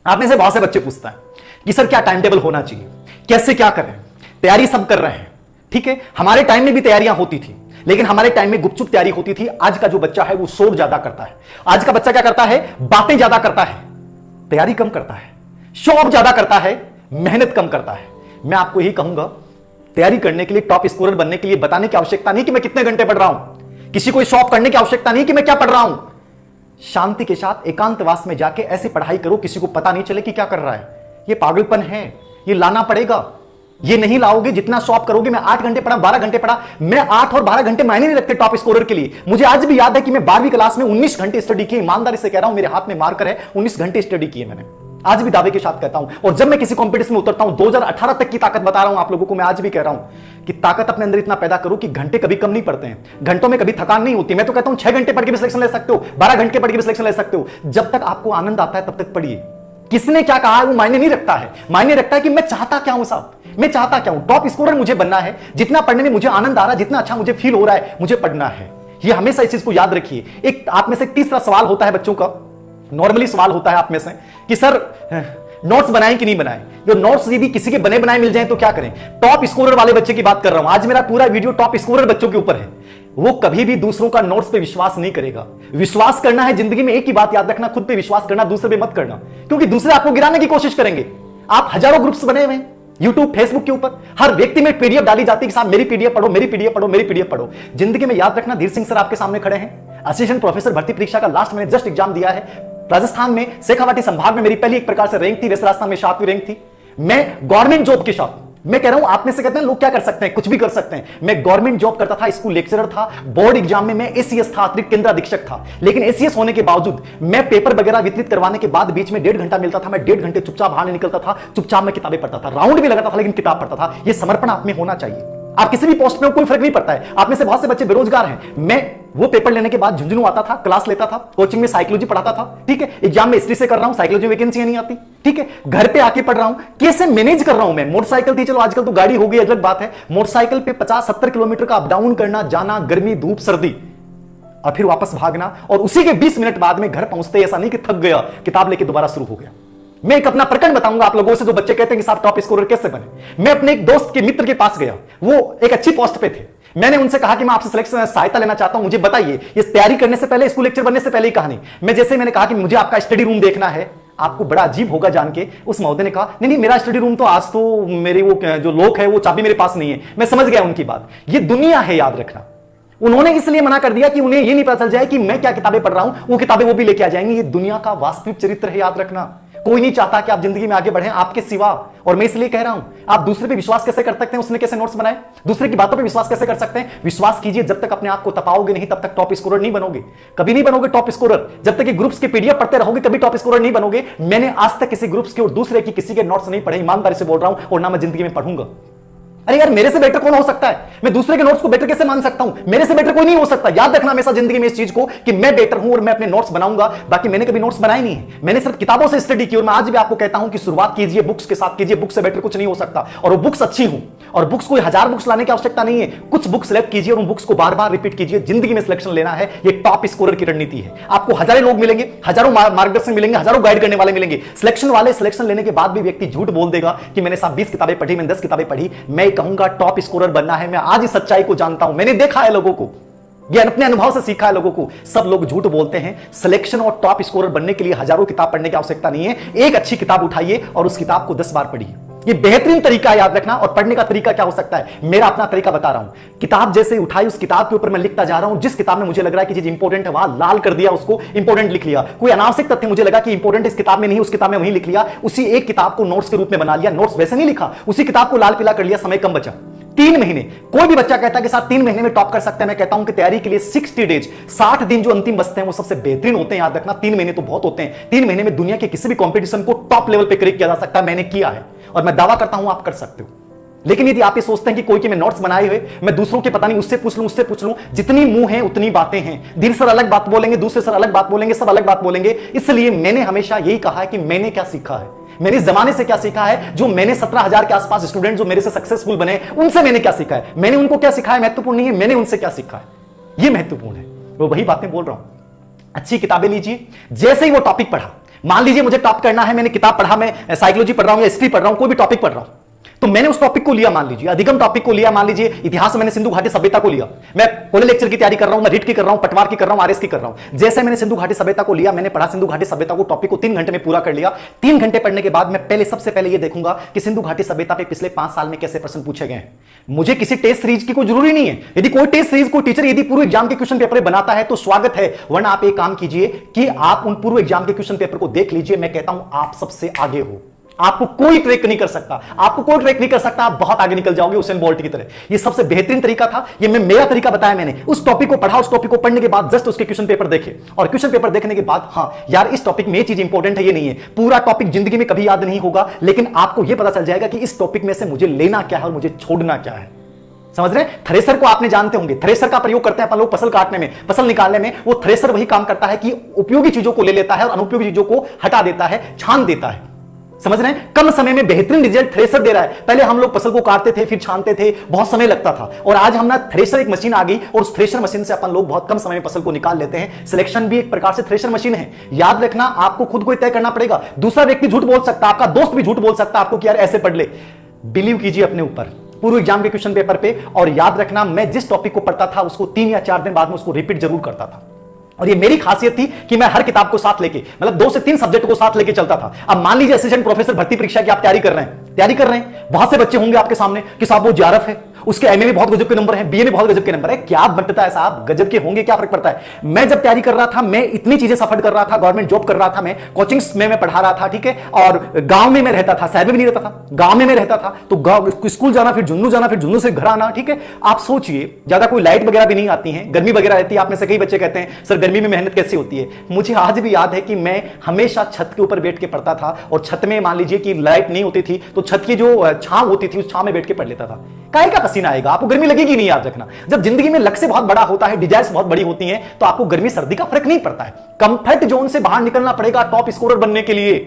आप में से बहुत से बच्चे पूछता है कि सर क्या टाइम टेबल होना चाहिए, कैसे क्या करें, तैयारी सब कर रहे हैं, ठीक है। हमारे टाइम में भी तैयारियां होती थी, लेकिन हमारे टाइम में गुपचुप तैयारी होती थी। आज का जो बच्चा है वो शोर ज्यादा करता है। आज का बच्चा क्या करता है, बातें ज्यादा करता है, तैयारी कम करता है, शो ऑफ ज्यादा करता है, मेहनत कम करता है। मैं आपको यही कहूंगा, तैयारी करने के लिए, टॉप स्कोरर बनने के लिए बताने की आवश्यकता नहीं कि मैं कितने घंटे पढ़ रहा हूं, किसी को शो ऑफ करने की आवश्यकता नहीं कि मैं क्या पढ़ रहा हूं। शांति के साथ एकांतवास में जाके ऐसी पढ़ाई करो किसी को पता नहीं चले कि क्या कर रहा है। ये पागलपन है, ये लाना पड़ेगा। ये नहीं लाओगे, जितना शो ऑफ करोगे। मैं 8 घंटे पढ़ा, 12 घंटे पढ़ा, मैं 8 और 12 घंटे मायने नहीं रखते टॉप स्कोरर के लिए। मुझे आज भी याद है कि मैं 12वीं क्लास में 19 घंटे स्टडी की। ईमानदारी से कह रहा हूं, मेरे हाथ में मार्कर है, 19 घंटे स्टडी किए मैंने। आज भी दावे के साथ कहता हूं। और जब मैं किसी कॉम्पिटिशन में उतरता हूं, 2018 तक की ताकत बता रहा हूं आप लोगों को, मैं आज भी कह रहा हूं कि ताकत अपने अंदर इतना पैदा करो कि घंटे कभी कम नहीं पड़ते हैं, घंटों में कभी थकान नहीं होती। मैं तो कहता हूं 6 घंटे पढ़ के भी सिलेक्शन ले सकते हो, 12 घंटे पढ़ के भी सिलेक्शन ले सकते हो। जब तक आपको आनंद आता है तब तक पढ़िए। किसने क्या कहा है वो मायने नहीं रखता है, मायने रखता है कि मैं चाहता क्या हूं साहब, मैं चाहता क्या हूं। टॉप स्कोरर मुझे बनना है, जितना पढ़ने में मुझे आनंद आ रहा है, जितना अच्छा मुझे फील हो रहा है, मुझे पढ़ना है। ये हमेशा इस चीज को याद रखिए। एक आप में से तीसरा सवाल होता है बच्चों का, नॉर्मली सवाल होता है आप में से कि सर नोट्स बनाएं कि नहीं बनाएं। जो नोट्स यदि किसी के बने बनाए मिल जाएं तो क्या करें। टॉप स्कोरर वाले बच्चे की बात कर रहा हूं। आज मेरा पूरा वीडियो टॉप स्कोरर बच्चों के ऊपर है। वो कभी भी दूसरों का नोट्स पे विश्वास नहीं करेगा। विश्वास करना है जिंदगी में, एक ही बात याद रखना, खुद पे विश्वास करना, दूसरे पे मत करना, क्योंकि दूसरे आपको गिराने की कोशिश करेंगे। आप हजारों ग्रुप्स बने हुए हैं यूट्यूब, फेसबुक के ऊपर, हर व्यक्ति में पीडीएफ डाली जाती है कि साहब मेरी पीडीएफ पढ़ो, मेरी पीडीएफ पढ़ो, मेरी पीडीएफ पढ़ो। जिंदगी में याद रखना, धीर सिंह सर आपके सामने खड़े हैं, असिस्टेंट प्रोफेसर भर्ती परीक्षा का लास्ट मैंने जस्ट एग्जाम दिया है। राजस्थान में शेखावाटी संभाग में मेरी पहली एक प्रकार से रैंक थी, वैसे राजस्थान में 7वीं रैंक थी। मैं गवर्नमेंट जॉब के साथ, मैं कह रहा हूं आप में से कहते हैं लोग क्या कर सकते हैं, कुछ भी कर सकते हैं। मैं गवर्नमेंट जॉब करता था, स्कूल लेक्चरर था, बोर्ड एग्जाम में मैं एसीएस था, अतिरिक्त केंद्र अधीक्षक था। लेकिन एसीएस होने के बावजूद मैं पेपर वगैरह वितरित करवाने के बाद बीच में 1.5 घंटा मिलता था, मैं 1.5 घंटे चुपचाप बाहर निकलता था, चुपचाप मैं किताबें पढ़ता था, राउंड भी लगाता था लेकिन किताब पढ़ता था। यह समर्पण आप में होना चाहिए। आप किसी भी पोस्ट पे हो, कोई फर्क नहीं पड़ता है। आप में से बहुत से बच्चे बेरोजगार हैं। मैं वो पेपर लेने के बाद झुंझुनू आता था, क्लास लेता था, कोचिंग में साइकोलॉजी पढ़ाता था, ठीक है। एग्जाम में हिस्ट्री से कर रहा हूं, साइकोलॉजी वैकेंसी नहीं आती, ठीक है। घर पे आके पढ़ रहा हूं, कैसे मैनेज कर रहा हूं मैं। मोटरसाइकिल थी, चलो आजकल तो गाड़ी हो गई, अलग बात है। मोटरसाइकिल पे 50-70 किलोमीटर का अप डाउन करना, जाना, गर्मी, धूप, सर्दी, और फिर वापस भागना, और उसी के 20 मिनट बाद में घर पहुंचते ऐसा नहीं कि थक गया, किताब लेके दोबारा शुरू हो गया। मैं एक अपना प्रकरण बताऊंगा आप लोगों से, जो बच्चे कहते हैं कि साहब टॉप स्कोरर कैसे बने। मैं अपने एक दोस्त के मित्र के पास गया, वो एक अच्छी पोस्ट पे थे। मैंने उनसे कहा कि मैं आपसे सिलेक्शन सहायता लेना चाहता हूं, मुझे बताइए, ये तैयारी करने से पहले, स्कूल लेक्चर बनने से पहले ही कहानी। मैं जैसे मैंने कहा कि मुझे आपका स्टडी रूम देखना है, आपको बड़ा अजीब होगा जान के, उस महोदय ने कहा नहीं नहीं मेरा स्टडी रूम तो, आज तो मेरे वो जो लोग है वो चाबी मेरे पास नहीं है। मैं समझ गया उनकी बात, ये दुनिया है, याद रखना। उन्होंने इसलिए मना कर दिया कि उन्हें ये नहीं पता चल जाए कि मैं क्या किताबें पढ़ रहा हूं, वो किताबें वो भी लेके आ जाएंगे। ये दुनिया का वास्तविक चरित्र है, याद रखना। कोई नहीं चाहता कि आप जिंदगी में आगे बढ़ें आपके सिवा। और मैं इसलिए कह रहा हूं, आप दूसरे पे विश्वास कैसे कर सकते हैं, उसने कैसे नोट्स बनाए, दूसरे की बातों पे विश्वास कैसे कर सकते हैं। विश्वास कीजिए, जब तक अपने आप को तपाओगे नहीं तब तक टॉप स्कोरर नहीं बनोगे, कभी नहीं बनोगे टॉप स्कोरर। जब तक ग्रुप्स के पीडीएफ पढ़ते रहोगे कभी टॉप स्कोरर नहीं बनोगे। मैंने आज तक किसी ग्रुप्स के और दूसरे की किसी के नोट्स नहीं पढ़े, ईमानदारी से बोल रहा हूं, और ना मैं जिंदगी में पढ़ूंगा। अरे यार, मेरे से बेटर कौन हो सकता है। मैं दूसरे के नोट्स को बेटर कैसे मान सकता हूं, मेरे से बेटर कोई नहीं हो सकता। याद रखना हमेशा जिंदगी में इस चीज को कि मैं बेटर हूं और मैं अपने नोट्स बनाऊंगा। बाकी मैंने कभी नोट्स बनाए नहीं है, मैंने सिर्फ किताबों से स्टडी की। और मैं आज भी आपको कहता हूं कि शुरुआत कीजिए बुक्स के साथ कीजिए, बुक्स से बेटर कुछ नहीं हो सकता। और वो बुक्स अच्छी हूं, और बुक्स कोई 1000 बुक्स लाने की आवश्यकता नहीं है। कुछ बुक्स सेलेक्ट कीजिए और उन बुक्स को बार बार रिपीट कीजिए। जिंदगी में सिलेक्शन लेना है, ये टॉप स्कोरर की रणनीति है। आपको हजारों लोग मिलेंगे, हजारों मार्गदर्शन मिलेंगे, हजारों गाइड करने वाले मिलेंगे। सिलेक्शन वाले सिलेक्शन लेने के बाद भी व्यक्ति झूठ बोल देगा कि मैंने साहब 20 किताबें पढ़ी, मैंने 10 किताबें पढ़ी। मैं कहूंगा टॉप स्कोरर बनना है। मैं आज इस सच्चाई को जानता हूं, मैंने देखा है लोगों को, ये अपने अनुभव से सीखा है लोगों को। सब लोग झूठ बोलते हैं। सिलेक्शन और टॉप स्कोरर बनने के लिए हजारों किताब पढ़ने की आवश्यकता नहीं है। एक अच्छी किताब उठाइए और उस किताब को 10 बार पढ़िए। ये बेहतरीन तरीका है, याद रखना। और पढ़ने का तरीका क्या हो सकता है, मेरा अपना तरीका बता रहा हूं। किताब जैसे उठाई, उस किताब के ऊपर मैं लिखता जा रहा हूं। जिस किताब में मुझे लग रहा है कि चीज इंपॉर्टेंट है वहां लाल कर दिया, उसको इंपॉर्टेंट लिख लिया। कोई अनावश्यक तथ्य मुझे लगा कि इंपॉर्टेंट इस किताब में नहीं, उस किताब में वहीं लिख लिया। उसी एक किताब को नोट्स के रूप में बना लिया। नोट्स वैसे नहीं लिखा, उसी किताब को लाल पीला कर लिया, समय कम बचा। 3 महीने, कोई भी बच्चा कहता है कि साथ 3 महीने में टॉप कर सकते हैं। मैं कहता हूं कि तैयारी के लिए 60 डेज, 60 दिन जो अंतिम बचते हैं वो सबसे बेहतरीन होते हैं। याद रखना, 3 महीने तो बहुत होते हैं। 3 महीने में दुनिया के किसी भी कंपटीशन को टॉप लेवल पे क्रैक किया जा सकता है। मैंने किया है और मैं दावा करता हूं आप कर सकते हो। लेकिन यदि आप ये सोचते हैं कि कोई के मैं नोट्स बनाए हुए, मैं दूसरों के पता नहीं उससे पूछ लूं, उससे पूछ लूं, जितनी मुंह है उतनी बातें हैं। धीर सर अलग बात बोलेंगे, दूसरे सर अलग बात बोलेंगे, सब अलग बात बोलेंगे। इसलिए मैंने हमेशा यही कहा है कि मैंने क्या सीखा है, मैंने इस जमाने से क्या सीखा है। जो मैंने 17,000 के आसपास स्टूडेंट जो मेरे से सक्सेसफुल बने, उनसे मैंने क्या सीखा है। मैंने उनको क्या सिखाया महत्वपूर्ण नहीं है, मैंने उनसे क्या सीखा है ये महत्वपूर्ण है। वो वही बातें बोल रहा हूं। अच्छी किताबें लीजिए। जैसे ही वो टॉपिक पढ़ा, मान लीजिए मुझे टॉप करना है, मैंने किताब पढ़ा, मैं साइकोलॉजी पढ़ रहा हूं या हिस्ट्री पढ़ रहा हूं, कोई भी टॉपिक पढ़ रहा हूं, तो मैंने उस टॉपिक को लिया, मान लीजिए अधिगम टॉपिक को लिया, मान लीजिए इतिहास में मैंने सिंधु घाटी सभ्यता को लिया, मैं कोले लेक्चर की तैयारी कर रहा हूं, मैं रिट की कर रहा हूं, पटवार की कर रहा हूं, आरएस की कर रहा हूं। जैसे मैंने सिंधु घाटी सभ्यता को लिया, मैंने पढ़ा सिंधु घाटी सभ्यता को, टॉपिक को 3 घंटे में पूरा कर लिया। 3 घंटे पढ़ने के बाद मैं पहले सबसे पहले यह देखूंगा कि सिंधु घाटी सभ्यता पे पिछले 5 साल में कैसे प्रश्न पूछे गए हैं। मुझे किसी टेस्ट सीरीज की कोई जरूरी नहीं है। यदि कोई टेस्ट सीरीज को टीचर यदि पूर्व एग्जाम के क्वेश्चन पेपर बनाता है तो स्वागत है, वरना आप एक काम कीजिए कि आप उन पूर्व एग्जाम के क्वेश्चन पेपर को देख लीजिए। मैं कहता हूं आप सबसे आगे हो, आपको कोई ट्रैक नहीं कर सकता, आपको कोई ट्रैक नहीं कर सकता, आप बहुत आगे निकल जाओगे उसेन बोल्ट की तरह। ये सबसे बेहतरीन तरीका था, ये मेरा तरीका बताया मैंने। उस टॉपिक को पढ़ा, उस टॉपिक को पढ़ने के बाद जस्ट उसके क्वेश्चन पेपर देखे, और क्वेश्चन पेपर देखने के बाद हाँ यार इस टॉपिक में ये चीज इंपॉर्टेंट है, ये नहीं है। पूरा टॉपिक जिंदगी में कभी याद नहीं होगा, लेकिन आपको यह पता चल जाएगा कि इस टॉपिक में से मुझे लेना क्या है और मुझे छोड़ना क्या है। समझ रहे हैं? थ्रेसर को आपने जानते होंगे, थ्रेसर का प्रयोग करते हैं अपन लोग फसल काटने में, फसल निकालने में। वो थ्रेसर वही काम करता है कि उपयोगी चीजों को ले लेता है और अनुपयोगी चीजों को हटा देता है, छान देता है। समझ रहे हैं? कम समय में बेहतरीन रिजल्ट थ्रेसर दे रहा है। पहले हम लोग फसल को काटते थे, फिर छानते थे, बहुत समय लगता था, और आज हम ना थ्रेसर एक मशीन आ गई, और उस थ्रेसर मशीन से अपन लोग बहुत कम समय में फसल को निकाल लेते हैं। सिलेक्शन भी एक प्रकार से थ्रेसर मशीन है। याद रखना, आपको खुद को तय करना पड़ेगा। दूसरा व्यक्ति झूठ बोल सकता है, आपका दोस्त भी झूठ बोल सकता है आपको कि यार ऐसे पढ़ ले। बिलीव कीजिए अपने ऊपर, पूर्व एग्जाम के क्वेश्चन पेपर पे। और याद रखना, मैं जिस टॉपिक को पढ़ता था उसको 3 या 4 दिन बाद में उसको रिपीट जरूर करता था। और ये मेरी खासियत थी कि मैं हर किताब को साथ लेके, मतलब 2 से 3 सब्जेक्ट को साथ लेके चलता था। अब मान लीजिए असिस्टेंट प्रोफेसर भर्ती परीक्षा की आप तैयारी कर रहे हैं, बहुत से बच्चे होंगे आपके सामने कि साहब वो जेआरएफ है, उसके एमए में बहुत गजब के नंबर है, बीए में बहुत गजब के नंबर है। क्या बनता है साहब, गजब के होंगे, क्या फर्क पड़ता है। मैं जब तैयारी कर रहा था, मैं इतनी चीजें सफर कर रहा था, गवर्नमेंट जॉब कर रहा था, मैं कोचिंग्स में मैं पढ़ा रहा था, ठीक है, और गांव में मैं रहता था, शहर में भी नहीं रहता था, गांव में मैं रहता था। तो गांव स्कूल जाना, फिर झुंझुनू जाना, फिर झुंझुनू से घर आना, ठीक है। आप सोचिए, ज्यादा कोई लाइट वगैरह भी नहीं आती है, गर्मी वगैरह रहती है। आप में से कई बच्चे कहते हैं सर गर्मी में मेहनत कैसे होती है। मुझे आज भी याद है कि मैं हमेशा छत के ऊपर बैठ के पढ़ता था, और छत में मान लीजिए कि लाइट नहीं होती थी तो छत की जो छांव होती थी उस छांव में बैठ के पढ़ लेता था। काहे का पसीना आएगा, आपको गर्मी लगेगी नहीं। याद रखना, जब जिंदगी में लक्ष्य बहुत बड़ा होता है, डिजायर्स बहुत बड़ी होती हैं, तो आपको गर्मी सर्दी का फर्क नहीं पड़ता है। कंफर्ट जोन से बाहर निकलना पड़ेगा टॉप स्कोरर बनने के लिए।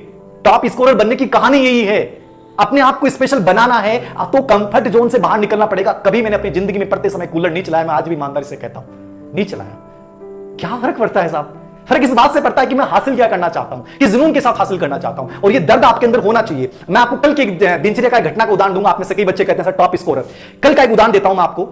टॉप स्कोरर बनने की कहानी यही है, अपने आप को स्पेशल बनाना है तो कंफर्ट जोन से बाहर निकलना पड़ेगा। कभी मैंने अपनी जिंदगी में पढ़ते समय कूलर नहीं चलाया, मैं आज भी ईमानदारी से कहता हूं नहीं चलाया। क्या फर्क पड़ता है साहब? फर्क इस बात से पड़ता है कि मैं हासिल क्या करना चाहता हूं, किस जुनून के साथ हासिल करना चाहता हूं, और ये दर्द आपके अंदर होना चाहिए। मैं आपको कल की दिनचर्या का घटना का उदाहरण दूंगा। आप में से कई बच्चे कहते हैं सर टॉप स्कोरर, कल का एक उदाहरण देता हूं मैं आपको।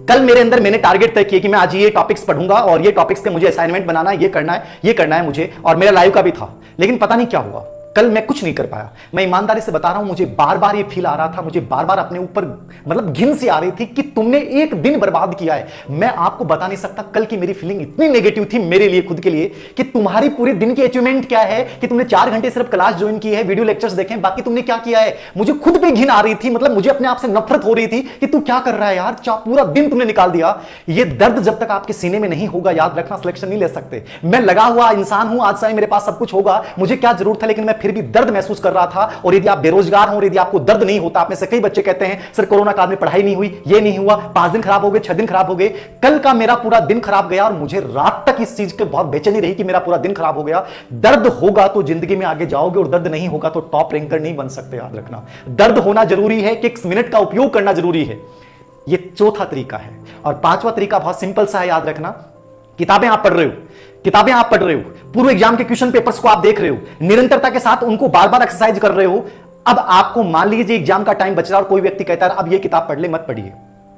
कल मेरे अंदर मैंने टारगेट तय किया कि मैं आज ये टॉपिक्स पढ़ूंगा और ये टॉपिक्स के मुझे असाइनमेंट बनाना है, ये करना है मुझे, और मेरा लाइव का भी था। लेकिन पता नहीं क्या हुआ, कल मैं कुछ नहीं कर पाया। मैं ईमानदारी से बता रहा हूं, मुझे बार बार ये फील आ रहा था, मुझे बार बार अपने ऊपर मतलब घिन सी आ रही थी कि तुमने एक दिन बर्बाद किया है। मैं आपको बता नहीं सकता, कल की मेरी फीलिंग इतनी नेगेटिव थी मेरे लिए, खुद के लिए, कि तुम्हारी पूरे दिन की अचीवमेंट क्या है कि तुमने 4 घंटे सिर्फ क्लास ज्वाइन की है, वीडियो लेक्चर्स देखे, बाकी तुमने क्या किया है। मुझे खुद पे घिन आ रही थी, मतलब मुझे अपने आप से नफरत हो रही थी कि तू क्या कर रहा है यार, पूरा दिन तुमने निकाल दिया। ये दर्द जब तक आपके सीने में नहीं होगा, याद रखना, सिलेक्शन नहीं ले सकते। मैं लगा हुआ इंसान हूं, आज से मेरे पास सब कुछ होगा, मुझे क्या जरूरत है, लेकिन मैं फिर भी दर्द महसूस कर रहा था। और यदि आप बेरोजगार हो और यदि आपको दर्द नहीं होता, आप में से कई बच्चे कहते हैं सर कोरोना काल में पढ़ाई नहीं हुई, ये नहीं हुआ, 5 दिन खराब हो गए, 6 दिन खराब हो गए। कल का मेरा पूरा दिन खराब गया और मुझे रात तक इस चीज के बहुत बेचैनी रही कि मेरा पूरा दिन खराब हो गया। दर्द होगा तो जिंदगी में आगे जाओगे, और दर्द नहीं होगा तो टॉप रैंकर नहीं बन सकते। याद रखना, दर्द होना जरूरी है कि 1 मिनट का उपयोग करना जरूरी है। यह चौथा तरीका है। और 5वां तरीका बहुत सिंपल सा है, याद रखना, किताबें आप पढ़ रहे हो, पूर्व एग्जाम के क्वेश्चन पेपर्स को आप देख रहे हो, निरंतरता के साथ उनको बार बार एक्सरसाइज कर रहे हो। अब आपको मान लीजिए एग्जाम का टाइम बच रहा है और कोई व्यक्ति कहता है अब ये किताब पढ़ ले, मत पढ़िए,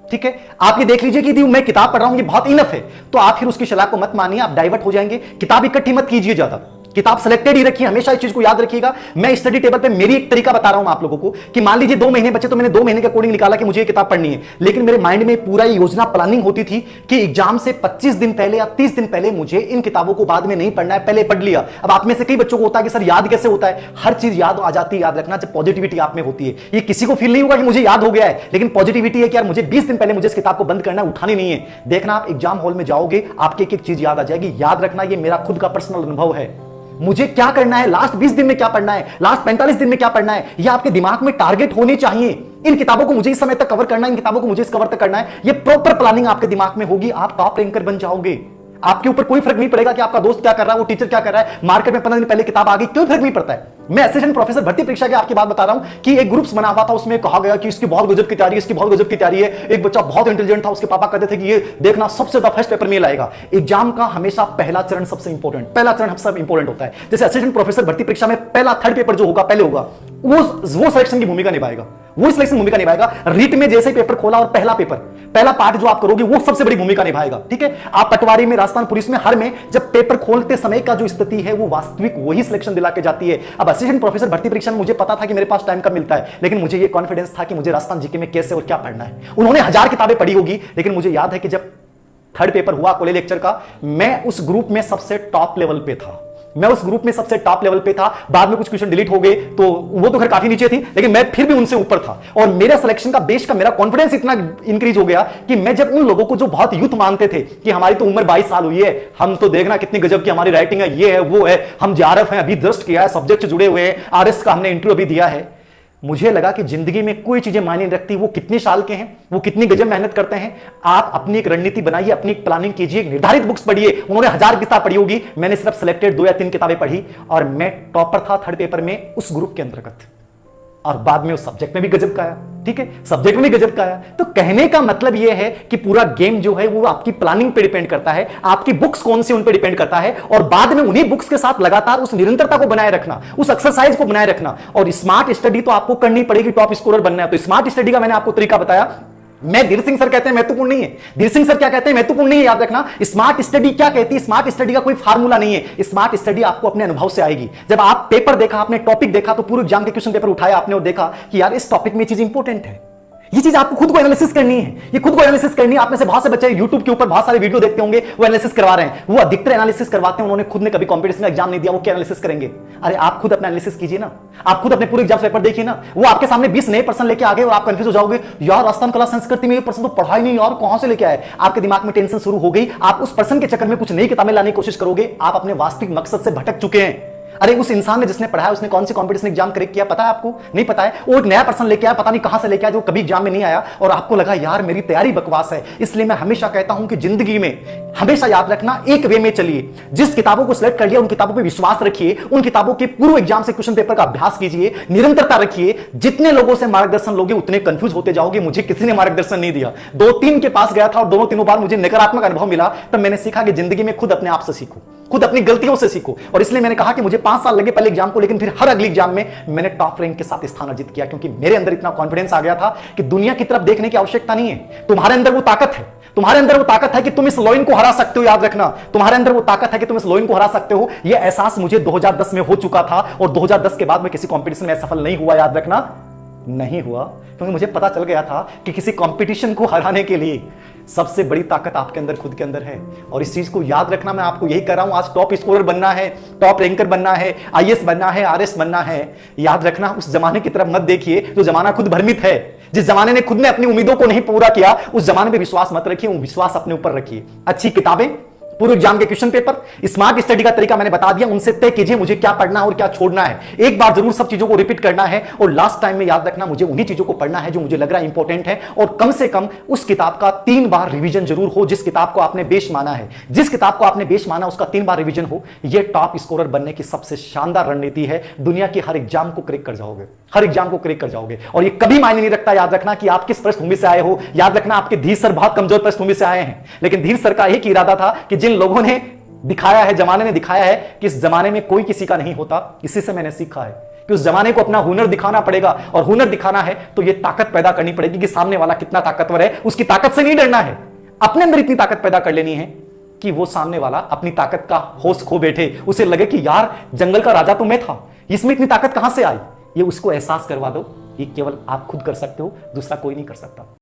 ठीक है। आप ये देख लीजिए कि मैं किताब पढ़ रहा हूं, ये बहुत इनफ है, तो आप फिर उसकी सलाह को मत मानिए, आप डाइवर्ट हो जाएंगे। किताब इकट्ठी मत कीजिए ज्यादा, किताब सेलेक्टेड ही रखिए, हमेशा इस चीज को याद रखिएगा। मैं स्टडी टेबल पे मेरी एक तरीका बता रहा हूं आप लोगों को कि मान लीजिए 2 महीने बचे तो मैंने 2 महीने का कोडिंग निकाला कि मुझे ये किताब पढ़नी है, लेकिन मेरे माइंड में पूरा योजना प्लानिंग होती थी कि एग्जाम से 25 दिन पहले या 30 दिन पहले मुझे इन किताबों को बाद में नहीं पढ़ना है, पहले पढ़ लिया। अब आप में से कई बच्चों को होता है कि सर याद कैसे होता है, हर चीज याद आ जाती है। याद रखना, जब पॉजिटिविटी आप में होती है, ये किसी को फील नहीं होगा कि मुझे याद हो गया है, लेकिन पॉजिटिविटी है कि यार मुझे 20 दिन पहले मुझे इस किताब को बंद करना है, उठानी नहीं है। देखना, आप एग्जाम हॉल में जाओगे, आपकी एक एक चीज याद आ जाएगी। याद रखना, ये मेरा खुद का पर्सनल अनुभव है। मुझे क्या करना है, लास्ट 20 दिन में क्या पढ़ना है, लास्ट 45 दिन में क्या पढ़ना है, यह आपके दिमाग में टारगेट होने चाहिए। इन किताबों को मुझे इस समय तक कवर करना है, इन किताबों को मुझे इस कवर तक करना है। ये प्रॉपर प्लानिंग आपके दिमाग में होगी, आप टॉप रैंकर बन जाओगे। आपके ऊपर कोई फर्क नहीं पड़ेगा कि आपका दोस्त क्या कर रहा है, वो टीचर क्या कर रहा है, मार्केट में 15 दिन पहले किताब आ गई, कोई फर्क नहीं पड़ता है। मैं असिस्टेंट प्रोफेसर भर्ती परीक्षा की आपकी बात बता रहा हूं कि एक ग्रुप्स बना हुआ था, उसमें कहा गया कि इसकी बहुत गजब की तैयारी है, इसकी बहुत गजब की तैयारी है। एक बच्चा बहुत इंटेलिजेंट था, उसके पापा कहते थे कि ये देखना सबसे ज्यादा फर्स्ट पेपर में लाएगा। एग्जाम का हमेशा पहला चरण सबसे इंपॉर्टेंट, पहला चरण सबसे इंपॉर्टेंट होता है। जैसे असिस्टेंट प्रोफेसर भर्ती परीक्षा में पहला थर्ड पेपर जो होगा पहले होगा, वो सिलेक्शन की भूमिका निभाएगा, वो सिलेक्शन भूमिका निभाएगा। रीट में जैसे पेपर खोला और पहला पेपर, पहला पार्ट जो आप करोगे वो सबसे बड़ी भूमिका निभाएगा। ठीक है, आप पटवारी में, राजस्थान पुलिस में, हर में जब पेपर खोलते समय का जो स्थिति है वो वास्तविक वही सिलेक्शन दिला के जाती है। अब असिस्टेंट प्रोफेसर भर्ती परीक्षा में मुझे पता था कि मेरे पास टाइम कब मिलता है, लेकिन मुझे ये कॉन्फिडेंस था कि मुझे राजस्थान जीके में कैसे और क्या पढ़ना है। उन्होंने 1000 किताबें पढ़ी होगी, लेकिन मुझे याद है कि जब थर्ड पेपर हुआ कॉलेज लेक्चर का, मैं उस ग्रुप में सबसे टॉप लेवल पे था। मैं उस ग्रुप में सबसे टॉप लेवल पे था। बाद में कुछ क्वेश्चन डिलीट हो गए तो वो तो खैर काफी नीचे थी, लेकिन मैं फिर भी उनसे ऊपर था। और मेरा सिलेक्शन का बेस का मेरा कॉन्फिडेंस इतना इंक्रीज हो गया कि मैं जब उन लोगों को जो बहुत यूथ मानते थे कि हमारी तो उम्र 22 साल हुई है, हम तो देखना कितनी गजब की हमारी राइटिंग है, ये है वो है, हम जेआरएफ हैं, अभी जस्ट किया है, सब्जेक्ट जुड़े हुए हैं, आरएस का हमने इंटरव्यू अभी दिया है। मुझे लगा कि जिंदगी में कोई चीजें मायने नहीं रखती, वो कितने साल के हैं, वो कितनी गजब मेहनत करते हैं। आप अपनी एक रणनीति बनाइए, अपनी एक प्लानिंग कीजिए, निर्धारित बुक्स पढ़िए। उन्होंने 1000 किताब पढ़ी होगी, मैंने सिर्फ सिलेक्टेड 2 या 3 किताबें पढ़ी और मैं टॉपर था थर्ड पेपर में उस ग्रुप के अंतर्गत। और बाद में उस सब्जेक्ट में भी गजब का आया। ठीक है, सब्जेक्ट में भी गजब का आया। तो कहने का मतलब यह है कि पूरा गेम जो है वो आपकी प्लानिंग पे डिपेंड करता है, आपकी बुक्स कौन सी उन पे डिपेंड करता है, और बाद में उन्हीं बुक्स के साथ लगातार उस निरंतरता को बनाए रखना, उस एक्सरसाइज को बनाए रखना। और स्मार्ट स्टडी तो आपको करनी पड़ेगी, टॉप स्कोरर बनना है। तो स्मार्ट स्टडी का मैंने आपको तरीका बताया। मैं धीर सिंह सर कहते हैं महत्वपूर्ण नहीं है, धीर सिंह सर क्या कहते हैं महत्वपूर्ण नहीं है, याद रखना। स्मार्ट स्टडी क्या कहती है? स्मार्ट स्टडी का कोई फार्मूला नहीं है। स्मार्ट स्टडी आपको अपने अनुभव से आएगी। जब आप पेपर देखा, आपने टॉपिक देखा, तो पूरे एग्जाम के क्वेश्चन पेपर उठाया आपने और देखा कि यार इस टॉपिक में ये चीज इंपॉर्टेंट है, ये चीज आपको खुद को एनालिसिस करनी है, ये खुद को एनालिसिस करनी है। आप में से बहुत से बच्चे YouTube के ऊपर बहुत सारे वीडियो देखते होंगे, वो एनालिसिस करवा रहे हैं, वो अधिकतर एनालिसिस करवाते हैं, उन्होंने खुद ने कभी कॉम्पिटिशन एग्जाम नहीं दिया, वो क्या एनालिसिस करेंगे? अरे आप खुद अपना एनालिसिस कीजिए ना, आप खुद अपने पूरे एग्जाम पेपर देखिए ना। वो आपके सामने 20 नए पर्सन लेके आ गए और आप कंफ्यूज हो जाओगे, यार राजस्थान कला संस्कृति में ये पर्सन तो पढ़ा ही नहीं यार, कहां से लेके आए? आपके दिमाग में टेंशन शुरू हो गई, आप उस पर्सन के चक्कर में कुछ नई किताबें लाने की कोशिश करोगे, आप अपने वास्तविक मकसद से भटक चुके हैं। अरे उस इंसान ने जिसने पढ़ा है उसने कौन सी कॉम्पिटिशन एग्जाम क्रैक किया पता है आपको? नहीं पता है। वो एक नया पर्सन लेके आया, पता नहीं कहां से लेके आया, जो कभी एग्जाम में नहीं आया, और आपको लगा यार मेरी तैयारी बकवास है। इसलिए मैं हमेशा कहता हूं कि जिंदगी में हमेशा याद रखना, एक वे में चलिए। जिस किताबों को सिलेक्ट कर लिया उन किताबों पर विश्वास रखिए, उन किताबों के पूर्व एग्जाम से क्वेश्चन पेपर का अभ्यास कीजिए, निरंतरता रखिए। जितने लोगों से मार्गदर्शन लोगे उतने कंफ्यूज होते जाओगे। मुझे किसी ने मार्गदर्शन नहीं दिया, 2-3 के पास गया था और दोनों तीनों बार मुझे नकारात्मक अनुभव मिला। तब मैंने सीखा कि जिंदगी में खुद अपने आप से सीखो, खुद अपनी गलतियों से सीखो। और इसलिए मैंने कहा कि मुझे 5 साल लगे पहले एग्जाम को, लेकिन फिर हर अगली एग्जाम में मैंने टॉप रैंक के साथ स्थान अर्जित किया, क्योंकि मेरे अंदर इतना कॉन्फिडेंस आ गया था कि दुनिया की तरफ देखने की आवश्यकता नहीं है। तुम्हारे अंदर वो ताकत है, तुम्हारे अंदर वो ताकत है कि तुम इस लॉइन को हरा सकते हो। याद रखना, तुम्हारे अंदर वो ताकत है कि तुम इस लॉइन को हरा सकते हो। यह एहसास मुझे 2010 में हो चुका था और 2010 के बाद मैं किसी कंपटीशन में सफल नहीं हुआ। याद रखना, नहीं हुआ, क्योंकि मुझे पता चल गया था कि किसी कंपटीशन को हराने के लिए सबसे बड़ी ताकत आपके अंदर, खुद के अंदर है। और इस चीज को याद रखना, मैं आपको यही कर रहा हूं। आज टॉप स्कोरर बनना है, टॉप रैंकर बनना है, आईएएस बनना है, आरएस बनना है। याद रखना, उस जमाने की तरफ मत देखिए जो जमाना खुद भ्रमित है। जिस जमाने ने खुद ने अपनी उम्मीदों को नहीं पूरा किया, उस जमाने पे विश्वास मत रखिए, वो विश्वास अपने ऊपर रखिए। अच्छी किताबें, पूरे एग्जाम के क्वेश्चन पेपर, स्मार्ट स्टडी का तरीका मैंने बता दिया, उनसे तय कीजिए मुझे क्या पढ़ना है और क्या छोड़ना है। एक बार जरूर सब चीजों को रिपीट करना है और लास्ट टाइम में याद रखना मुझे उन्हीं चीजों को पढ़ना है जो मुझे लग रहा है इंपॉर्टेंट है। और कम से कम उस किताब का 3 बार रिवीजन जरूर हो जिस किताब को आपने बेस माना है। जिस किताब को आपने बेस माना उसका 3 बार रिवीजन हो। यह टॉप स्कोरर बनने की सबसे शानदार रणनीति है। दुनिया की हर एग्जाम को क्रैक कर जाओगे, हर एग्जाम को क्रैक कर जाओगे। और ये कभी मायने नहीं रखता, याद रखना, कि आप किस पृष्ठभूमि से आए हो। याद रखना, आपके धीर सर बहुत कमजोर पृष्ठभूमि से आए हैं, लेकिन धीर सर का एक ही इरादा था कि जिन लोगों ने दिखाया है, जमाने ने दिखाया है कि इस जमाने में कोई किसी का नहीं होता, इसी से मैंने सीखा है कि उस जमाने को अपना हुनर दिखाना पड़ेगा। और हुनर दिखाना है तो यह ताकत पैदा करनी पड़ेगी कि सामने वाला कितना ताकतवर है, उसकी ताकत से नहीं डरना है। अपने अंदर इतनी ताकत पैदा कर लेनी है कि वो सामने वाला अपनी ताकत का होश खो बैठे, उसे लगे कि यार जंगल का राजा तो मैं था, इसमें इतनी ताकत कहां से आई। ये उसको एहसास करवा दो। ये केवल आप खुद कर सकते हो, दूसरा कोई नहीं कर सकता।